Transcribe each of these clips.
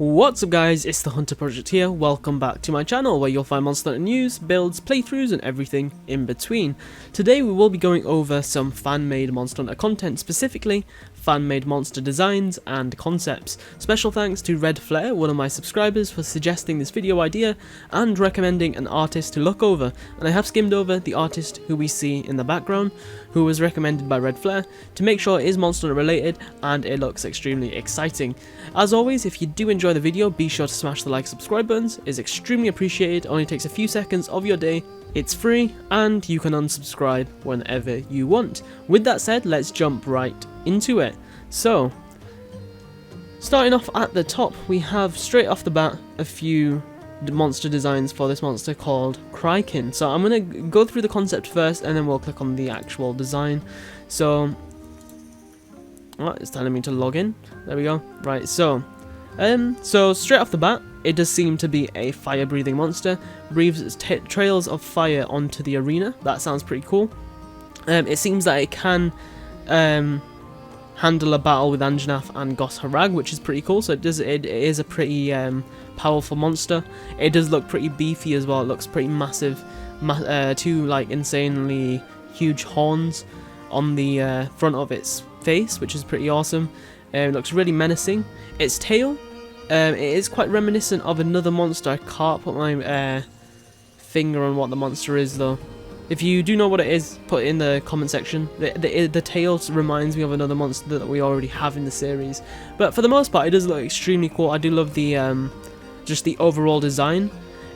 What's up guys, it's the Hunter Project here. Welcome back to my channel where you'll find Monster Hunter news, builds, playthroughs and everything in between. Today we will be going over some fan-made Monster Hunter content, specifically fan-made monster designs and concepts. Special thanks to Red Flare, one of my subscribers, for suggesting this video idea and recommending an artist to look over, and I have skimmed over the artist who we see in the background, who was recommended by Red Flare, to make sure it is Monster Hunter related and it looks extremely exciting. As always, if you do enjoy the video, be sure to smash the like, subscribe buttons. It's extremely appreciated, only takes a few seconds of your day, it's free, and you can unsubscribe whenever you want. With that said, let's jump right into it. So, starting off at the top, we have straight off the bat a few monster designs for this monster called Krykin. So I'm going to go through the concept first and then we'll click on the actual design. So, it's telling me to log in. There we go. Right, so straight off the bat, it does seem to be a fire-breathing monster. Breathes trails of fire onto the arena. That sounds pretty cool. It seems that it can handle a battle with Anjanath and Gos Harag, which is pretty cool. So it is a pretty powerful monster. It does look pretty beefy as well. It looks pretty massive. Two like insanely huge horns on the front of its face, which is pretty awesome. It looks really menacing. Its tail, it is quite reminiscent of another monster. I can't put my finger on what the monster is though. If you do know what it is, put it in the comment section. The tail reminds me of another monster that we already have in the series. But for the most part, it does look extremely cool. I do love the just the overall design.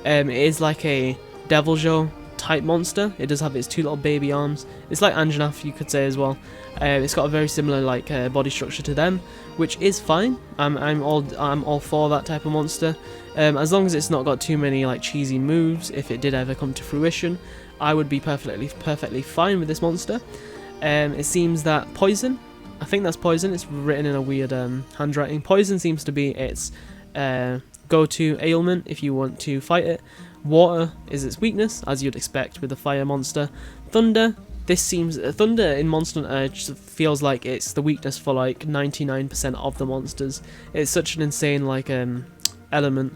It is like a Devil Joe type monster. It does have its two little baby arms. It's like Anjanath, you could say as well. It's got a very similar like body structure to them, which is fine. I'm all for that type of monster, as long as it's not got too many like cheesy moves. If it did ever come to fruition, I would be perfectly fine with this monster. It seems that poison, I think that's poison. It's written in a weird handwriting. Poison seems to be its go-to ailment if you want to fight it. Water is its weakness, as you'd expect with a fire monster. Thunder, this seems thunder in Monster Hunter just feels like it's the weakness for like 99% of the monsters. It's such an insane like element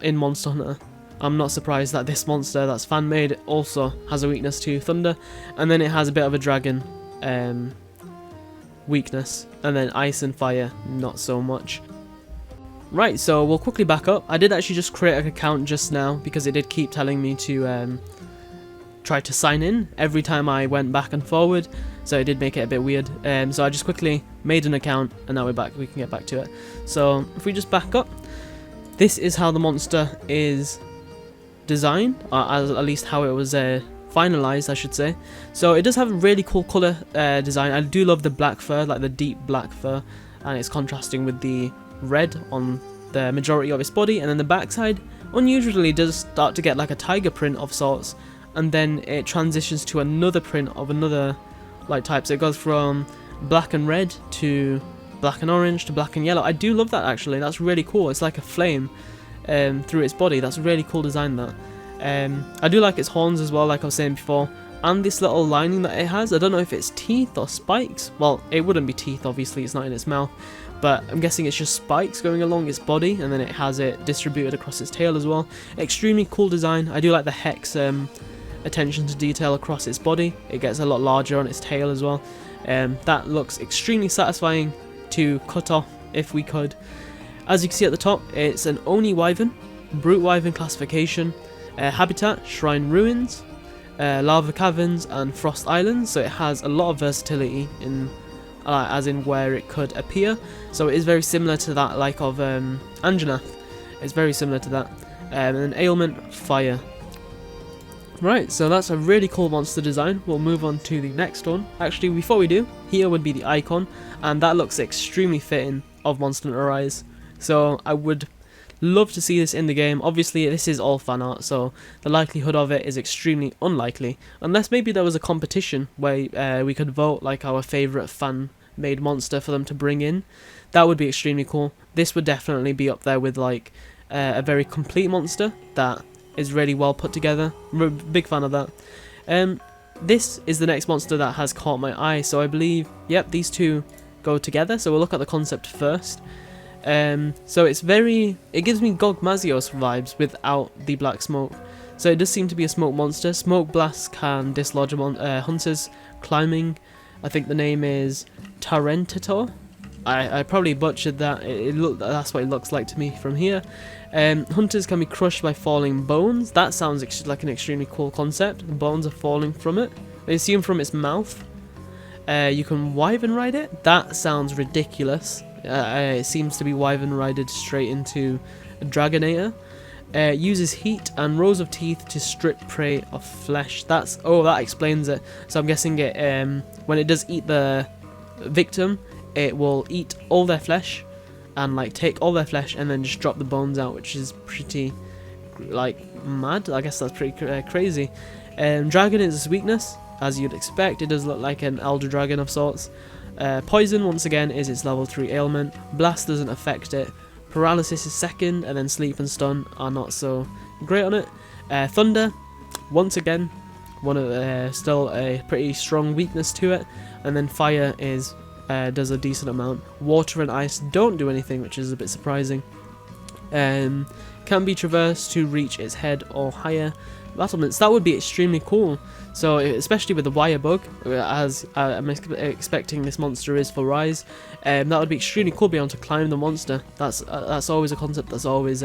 in Monster Hunter. I'm not surprised that this monster that's fan made also has a weakness to thunder, and then it has a bit of a dragon weakness, and then ice and fire not so much. Right, so we'll quickly back up. I did actually just create an account just now because it did keep telling me to try to sign in every time I went back and forward, so it did make it a bit weird. So I just quickly made an account and now we're back. We can get back to it. So if we just back up, this is how the monster is designed, at least how it was finalized, I should say. So it does have a really cool color design. I do love the black fur, like the deep black fur, and it's contrasting with the red on the majority of its body, and then the backside unusually does start to get like a tiger print of sorts, and then it transitions to another print of another like type. So it goes from black and red to black and orange to black and yellow. I do love that actually. That's really cool. It's like a flame through its body. That's a really cool design. That I do like its horns as well, like I was saying before, and this little lining that it has. I don't know if it's teeth or spikes. Well, it wouldn't be teeth, obviously, it's not in its mouth, but I'm guessing it's just spikes going along its body, and then it has it distributed across its tail as well. Extremely cool design. I do like the hex attention to detail across its body. It gets a lot larger on its tail as well. That looks extremely satisfying to cut off if we could. As you can see at the top, it's an Oni Wyvern, Brute Wyvern classification, habitat, Shrine Ruins, Lava Caverns and Frost Islands, so it has a lot of versatility in as in where it could appear. So it is very similar to that like of Anjanath. It's very similar to that. And an ailment, fire. Right, so that's a really cool monster design. We'll move on to the next one. Actually, before we do, here would be the icon, and that looks extremely fitting of Monster Hunter Rise. So I would love to see this in the game. Obviously, this is all fan art, so the likelihood of it is extremely unlikely, unless maybe there was a competition where we could vote like our favourite fan-made monster for them to bring in. That would be extremely cool. This would definitely be up there with like a very complete monster that is really well put together. I'm a big fan of that. This is the next monster that has caught my eye, so I believe, yep, these two go together. So we'll look at the concept first. So it gives me Gogmazios vibes without the black smoke. So it does seem to be a smoke monster. Smoke blasts can dislodge hunters climbing. I think the name is Torrentito. I probably butchered that. That's what it looks like to me from here. Hunters can be crushed by falling bones. That sounds like an extremely cool concept. The bones are falling from it. I assume from its mouth. You can Wyvern ride it. That sounds ridiculous. It seems to be Wyvern rided straight into a Dragonator. Uses heat and rows of teeth to strip prey of flesh. That explains it. So I'm guessing it when it does eat the victim, it will eat all their flesh and like take all their flesh and then just drop the bones out, which is pretty like mad. I guess that's pretty crazy. Dragon is its weakness, as you'd expect. It does look like an elder dragon of sorts. Poison once again is its level 3 ailment. Blast doesn't affect it. Paralysis is second, and then sleep and stun are not so great on it. Thunder, once again, still a pretty strong weakness to it. And then fire does a decent amount. Water and ice don't do anything, which is a bit surprising. Can be traversed to reach its head or higher battlements. That would be extremely cool. So especially with the wire bug, as I'm expecting this monster is for Rise, that would be extremely cool, being able to climb the monster. That's always a concept that's always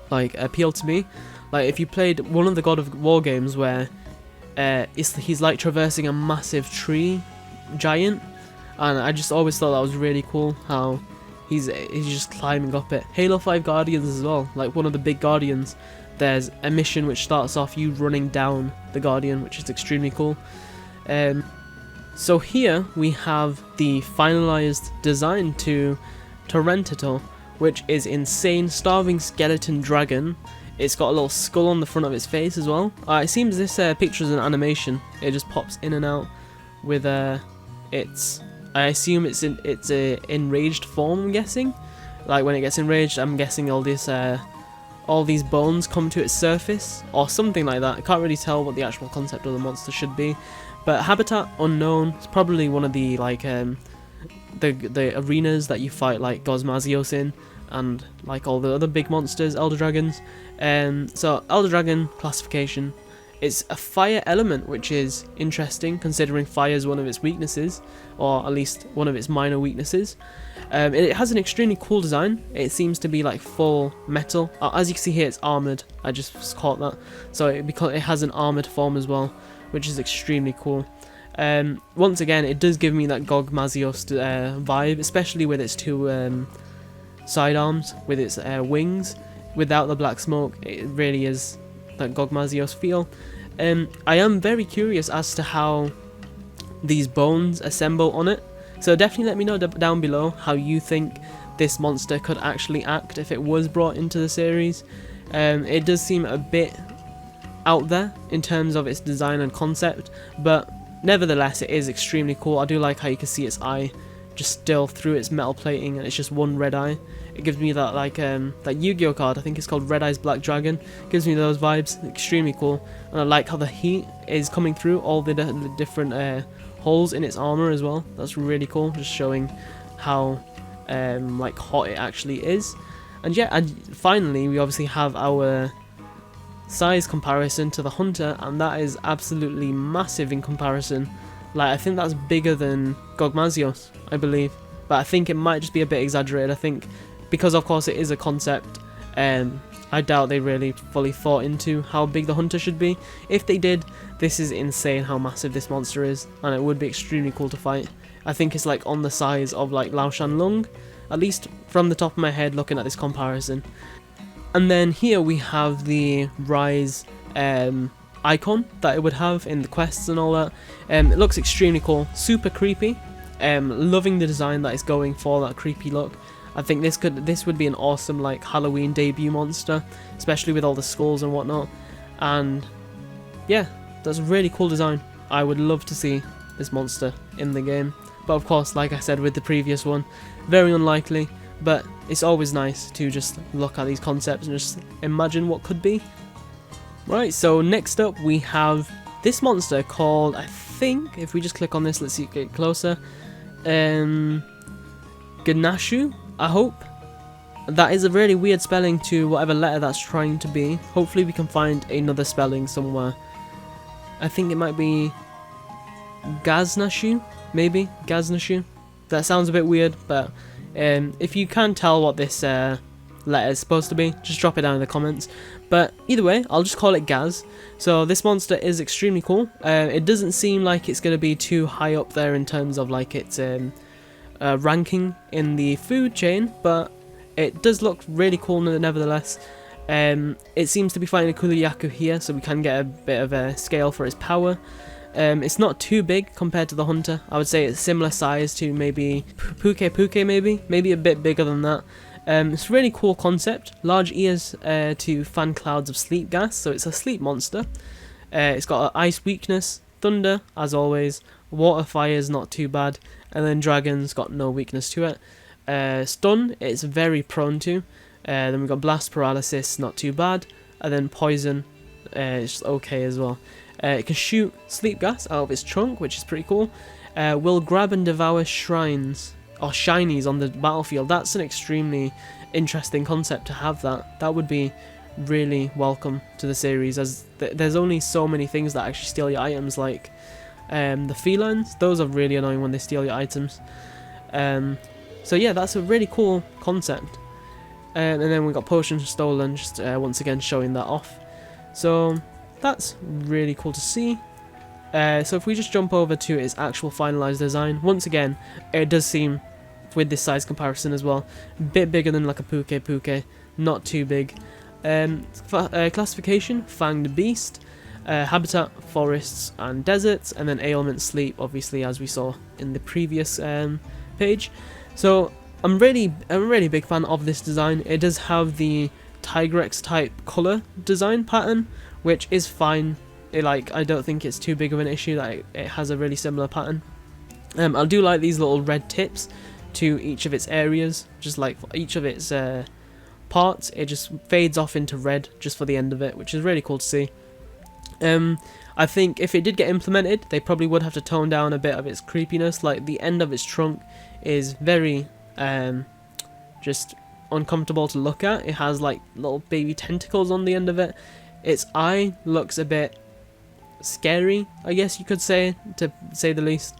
like appealed to me. Like if you played one of the God of War games where he's like traversing a massive tree giant, and I just always thought that was really cool how he's just climbing up it. Halo 5 Guardians as well, like one of the big Guardians. There's a mission which starts off you running down the Guardian, which is extremely cool. So here we have the finalized design to Torrentito, which is insane. Starving skeleton dragon. It's got a little skull on the front of its face as well. It seems this picture is an animation. It just pops in and out with its. I assume it's a enraged form. I'm guessing, like when it gets enraged, I'm guessing all these bones come to its surface or something like that. I can't really tell what the actual concept of the monster should be, but habitat unknown. It's probably one of the like the arenas that you fight like Gogmazios in, and like all the other big monsters, elder dragons. So elder dragon classification. It's a fire element, which is interesting considering fire is one of its weaknesses, or at least one of its minor weaknesses. It has an extremely cool design. It seems to be like full metal. As you can see here, it's armoured. I just caught that. So it has an armoured form as well, which is extremely cool. Once again, it does give me that Gogmazios vibe, especially with its two sidearms, with its wings. Without the black smoke, it really is that Gogmazios feel. I am very curious as to how these bones assemble on it, so definitely let me know down below how you think this monster could actually act if it was brought into the series. It does seem a bit out there in terms of its design and concept, but nevertheless it is extremely cool. I do like how you can see its eye just still through its metal plating, and it's just one red eye. It gives me that like that Yu-Gi-Oh card, I think it's called Red Eyes Black Dragon. Gives me those vibes. Extremely cool, and I like how the heat is coming through all the different holes in its armor as well. That's really cool, just showing how like hot it actually is. And yeah, and finally we obviously have our size comparison to the hunter, and that is absolutely massive in comparison. Like I think that's bigger than Gogmazios, I believe, but I think it might just be a bit exaggerated. I think because of course it is a concept, I doubt they really fully thought into how big the hunter should be. If they did, this is insane how massive this monster is, and it would be extremely cool to fight. I think it's like on the size of like Lao Shan Lung, at least from the top of my head looking at this comparison. And then here we have the Rise icon that it would have in the quests and all that. It looks extremely cool, super creepy. Loving the design that is going for that creepy look. I think this would be an awesome like Halloween debut monster, especially with all the skulls and whatnot. And yeah, that's a really cool design. I would love to see this monster in the game, but of course, like I said with the previous one, very unlikely. But it's always nice to just look at these concepts and just imagine what could be. Right, so next up we have this monster called, I think, if we just click on this, let's see, get closer, Ganshu. I hope that is a really weird spelling to whatever letter that's trying to be. Hopefully we can find another spelling somewhere. I think it might be Ganshu, maybe? Ganshu? That sounds a bit weird, but if you can tell what this letter is supposed to be, just drop it down in the comments. But either way, I'll just call it Gaz. So this monster is extremely cool. It doesn't seem like it's going to be too high up there in terms of like its ranking in the food chain, but it does look really cool nevertheless. It seems to be fighting a Kuliyaku here, so we can get a bit of a scale for its power. It's not too big compared to the hunter. I would say it's similar size to maybe Puke maybe a bit bigger than that. It's a really cool concept. Large ears to fan clouds of sleep gas, so it's a sleep monster. It's got an ice weakness, thunder as always, water fire is not too bad, and then dragon's got no weakness to it. Stun, it's very prone to. Then we've got blast paralysis, not too bad, and then poison, it's okay as well. It can shoot sleep gas out of its trunk, which is pretty cool. Will grab and devour shrines or shinies on the battlefield. That's an extremely interesting concept to have that. That would be really welcome to the series, as there's only so many things that actually steal your items, like the felines. Those are really annoying when they steal your items. So yeah, that's a really cool concept. And then we got potion stolen, just once again showing that off. So that's really cool to see. So if we just jump over to its actual finalized design, once again, it does seem, with this size comparison as well, a bit bigger than like a Puke, not too big. Classification, Fanged Beast. Habitat, forests and deserts, and then ailment, sleep, obviously, as we saw in the previous page. So I'm a really big fan of this design. It does have the Tigrex type color design pattern, which is fine. I don't think it's too big of an issue that it has a really similar pattern. I do like these little red tips to each of its areas, just like for each of its parts. It just fades off into red just for the end of it, which is really cool to see. I think if it did get implemented, they probably would have to tone down a bit of its creepiness. Like the end of its trunk is very just uncomfortable to look at. It has like little baby tentacles on the end of it. Its eye looks a bit scary, I guess you could say, to say the least.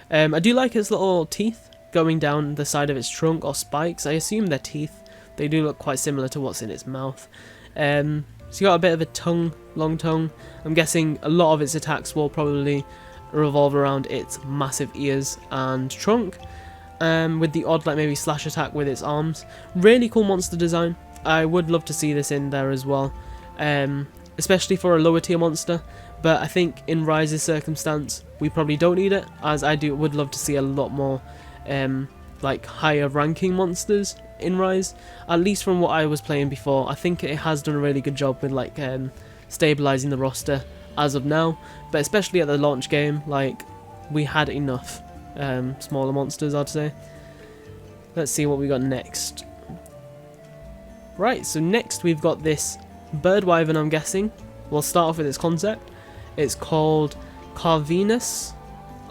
I do like its little teeth going down the side of its trunk, or spikes. I assume they're teeth. They do look quite similar to what's in its mouth. It's got a bit of a tongue, long tongue. I'm guessing a lot of its attacks will probably revolve around its massive ears and trunk, with the odd like maybe slash attack with its arms. Really cool monster design. I would love to see this in there as well, especially for a lower tier monster, but I think in Rise's circumstance we probably don't need it, as I would love to see a lot more like higher ranking monsters in Rise, at least from what I was playing before. I think it has done a really good job with like stabilizing the roster as of now, but especially at the launch game, like we had enough smaller monsters, I'd say. Let's see what we got next. Right, so next we've got this bird wyvern, I'm guessing. We'll start off with its concept. It's called Carvinus.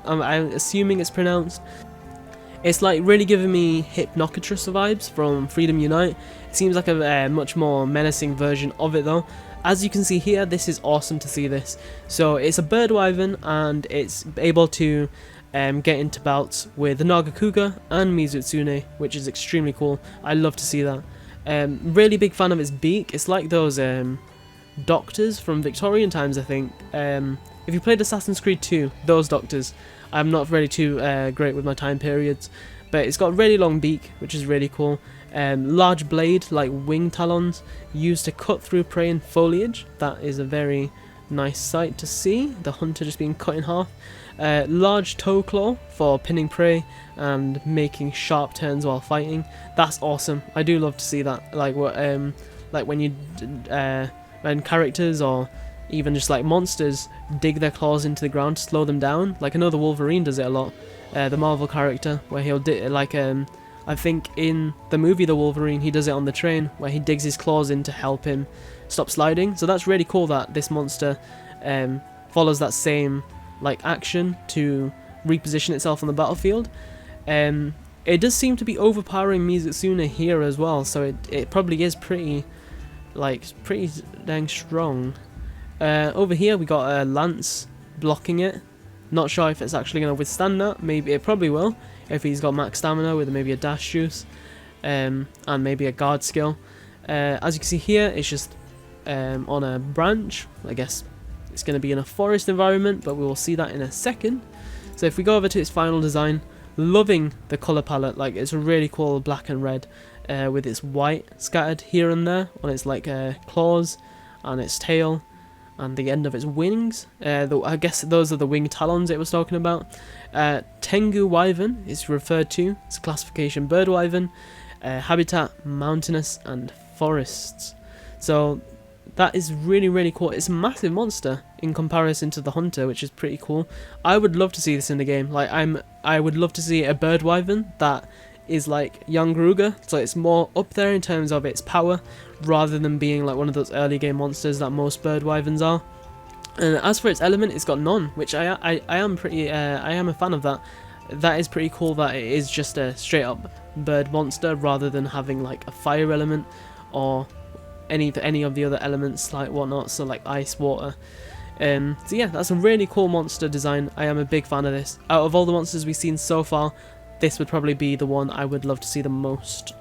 I'm assuming it's pronounced. It's like really giving me Hypnocatrus vibes from Freedom Unite. It seems like a much more menacing version of it though. As you can see here, this is awesome to see this. So it's a bird wyvern, and it's able to get into bouts with the Nagakuga and Mizutsune, which is extremely cool. I love to see that. Really big fan of its beak. It's like those doctors from Victorian times, I think. If you played Assassin's Creed 2, those doctors. I'm not really too great with my time periods, but it's got a really long beak, which is really cool. Large blade, like wing talons, used to cut through prey and foliage. That is a very nice sight to see, the hunter just being cut in half. Large toe claw for pinning prey and making sharp turns while fighting. That's awesome. I do love to see that. Like when you when characters or even just like monsters dig their claws into the ground to slow them down. Like I know the Wolverine does it a lot, the Marvel character, where he'll like I think in the movie The Wolverine, he does it on the train, where he digs his claws in to help him stop sliding. So that's really cool that this monster follows that same like action to reposition itself on the battlefield. It does seem to be overpowering Mizutsune here as well, so it probably is pretty dang strong. Over here we got a lance blocking it. Not sure if it's actually going to withstand that. Maybe it probably will if he's got max stamina with maybe a dash juice and maybe a guard skill. As you can see here, it's just on a branch. I guess it's going to be in a forest environment, but we will see that in a second. So if we go over to its final design, loving the color palette. Like, it's a really cool black and red with its white scattered here and there on its claws and its tail and the end of its wings. I guess those are the wing talons it was talking about. Tengu Wyvern is referred to. It's a classification bird wyvern. Habitat mountainous and forests. So that is really cool. It's a massive monster in comparison to the hunter, which is pretty cool. I would love to see this in the game. Like, I would love to see a bird wyvern that is like young Ruger, so it's more up there in terms of its power, rather than being like one of those early game monsters that most bird wyverns are. And as for its element, it's got none, which I am a fan of that. That is pretty cool that it is just a straight up bird monster rather than having like a fire element or any of the other elements like whatnot, so like ice, water. So yeah, that's a really cool monster design. I am a big fan of this. Out of all the monsters we've seen so far, this would probably be the one I would love to see the most.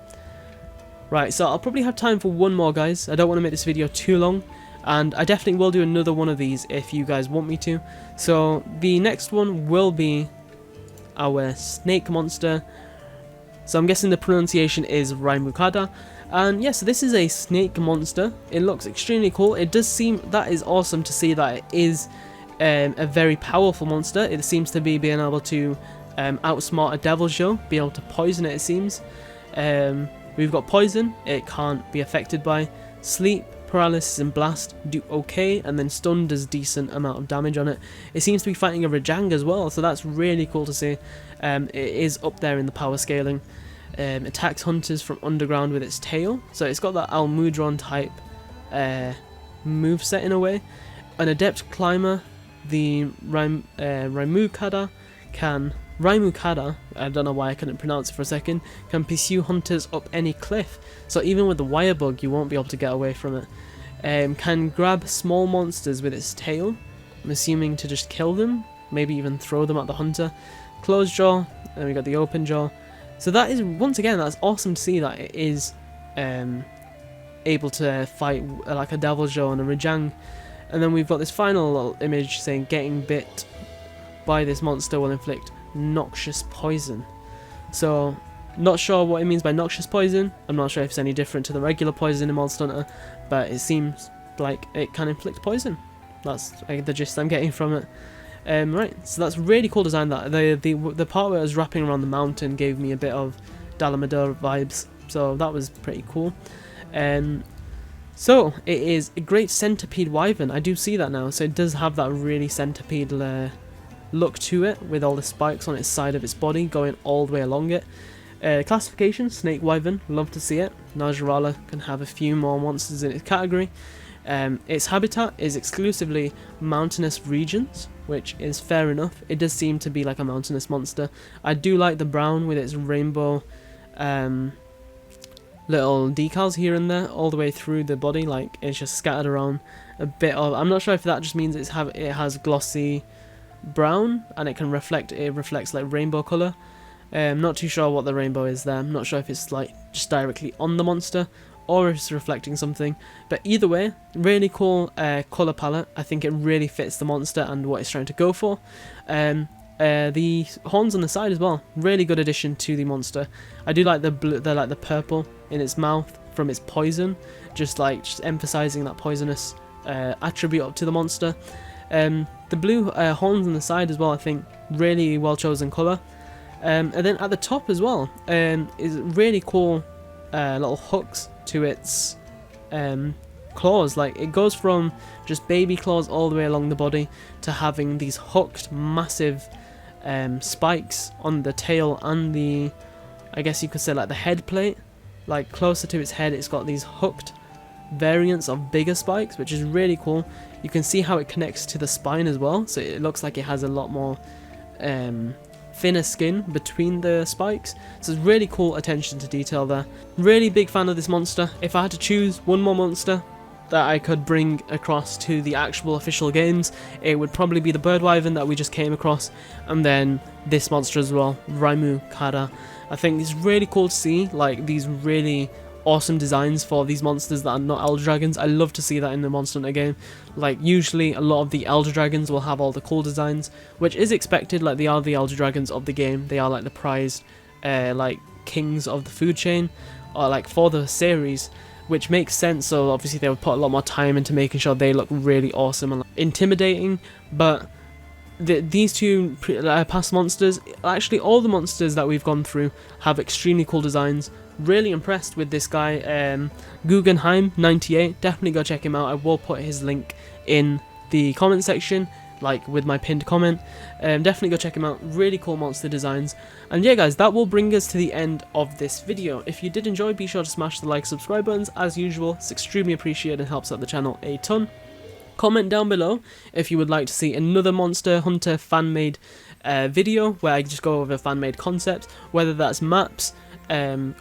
Right, so I'll probably have time for one more, guys. I don't want to make this video too long, and I definitely will do another one of these if you guys want me to. So the next one will be our snake monster. So I'm guessing the pronunciation is Raimukada. And yes, this is a snake monster. It looks extremely cool. It does seem, that is awesome to see that it is a very powerful monster. It seems to be being able to outsmart a devil show, be able to poison it seems. We've got poison, it can't be affected by. Sleep, paralysis and blast do okay, and then stun does decent amount of damage on it. It seems to be fighting a Rajang as well, so that's really cool to see. It is up there in the power scaling. Attacks hunters from underground with its tail, so it's got that Almudron type moveset in a way. An adept climber, the Raimukada, I don't know why I couldn't pronounce it for a second, can pursue hunters up any cliff, so even with the wire bug you won't be able to get away from it. Can grab small monsters with its tail, I'm assuming to just kill them, maybe even throw them at the hunter. Closed jaw, and we got the open jaw. So that is, once again, that's awesome to see that it is able to fight like a Devil's Jaw and a Rajang. And then we've got this final little image saying getting bit by this monster will inflict noxious poison. So, not sure what it means by noxious poison. I'm not sure if it's any different to the regular poison in Monster Hunter, but it seems like it can inflict poison. That's the gist I'm getting from it. Right, so that's really cool design. That the part where it was wrapping around the mountain gave me a bit of Dalamador vibes, so that was pretty cool. So it is a great centipede wyvern. I do see that now, so it does have that really centipede look to it, with all the spikes on its side of its body going all the way along it. Classification, snake wyvern, love to see it. Najarala can have a few more monsters in its category. Its habitat is exclusively mountainous regions, which is fair enough. It does seem to be like a mountainous monster. I do like the brown with its rainbow little decals here and there all the way through the body, like it's just scattered around a bit of, I'm not sure if that just means it has glossy brown and it reflects like rainbow colour. Not too sure what the rainbow is there. I'm not sure if it's like just directly on the monster or if it's reflecting something, but either way, really cool colour palette. I think it really fits the monster and what it's trying to go for. The horns on the side as well, really good addition to the monster. I do like the blue, the purple in its mouth from its poison, just emphasising that poisonous attribute up to the monster. The blue horns on the side as well, I think, really well chosen colour. And then at the top as well, is really cool little hooks to its claws. Like, it goes from just baby claws all the way along the body to having these hooked massive spikes on the tail and the, I guess you could say, like the head plate. Like closer to its head, it's got these hooked variants of bigger spikes, which is really cool. You can see how it connects to the spine as well, so it looks like it has a lot more thinner skin between the spikes, so it's really cool attention to detail there. Really big fan of this monster. If I had to choose one more monster that I could bring across to the actual official games, it would probably be the bird wyvern that we just came across, and then this monster as well, Raimu Kara. I think it's really cool to see like these really awesome designs for these monsters that are not Elder Dragons. I love to see that in the Monster Hunter game. Like usually a lot of the Elder Dragons will have all the cool designs, which is expected, like they are the Elder Dragons of the game. They are like the prized like kings of the food chain, or like for the series, which makes sense. So obviously they would put a lot more time into making sure they look really awesome and like, intimidating. But these two past monsters, actually all the monsters that we've gone through have extremely cool designs. Really impressed with this guy, Guggenheim98. Definitely go check him out. I will put his link in the comment section, like with my pinned comment. Definitely go check him out. Really cool monster designs. And yeah guys, that will bring us to the end of this video. If you did enjoy, be sure to smash the like, subscribe buttons as usual. It's extremely appreciated and helps out the channel a ton. Comment down below if you would like to see another Monster Hunter fan-made video where I just go over fan-made concepts, whether that's maps,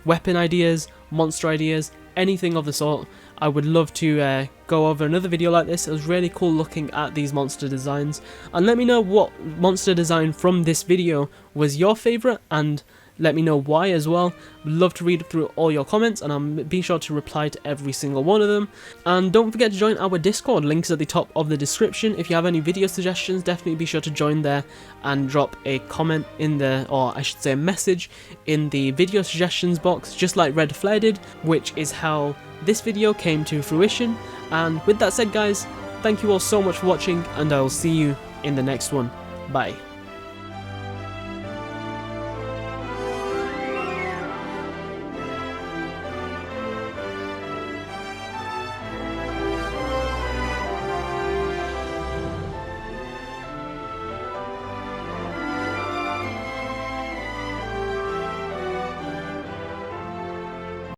weapon ideas, monster ideas, anything of the sort. I would love to go over another video like this. It was really cool looking at these monster designs, and let me know what monster design from this video was your favourite, and let me know why as well. Would love to read through all your comments, and I'll be sure to reply to every single one of them. And don't forget to join our Discord, links at the top of the description. If you have any video suggestions, definitely be sure to join there and drop a comment in the, or I should say a message in the video suggestions box, just like Red Flare did, which is how this video came to fruition. And with that said guys, thank you all so much for watching, and I will see you in the next one. Bye.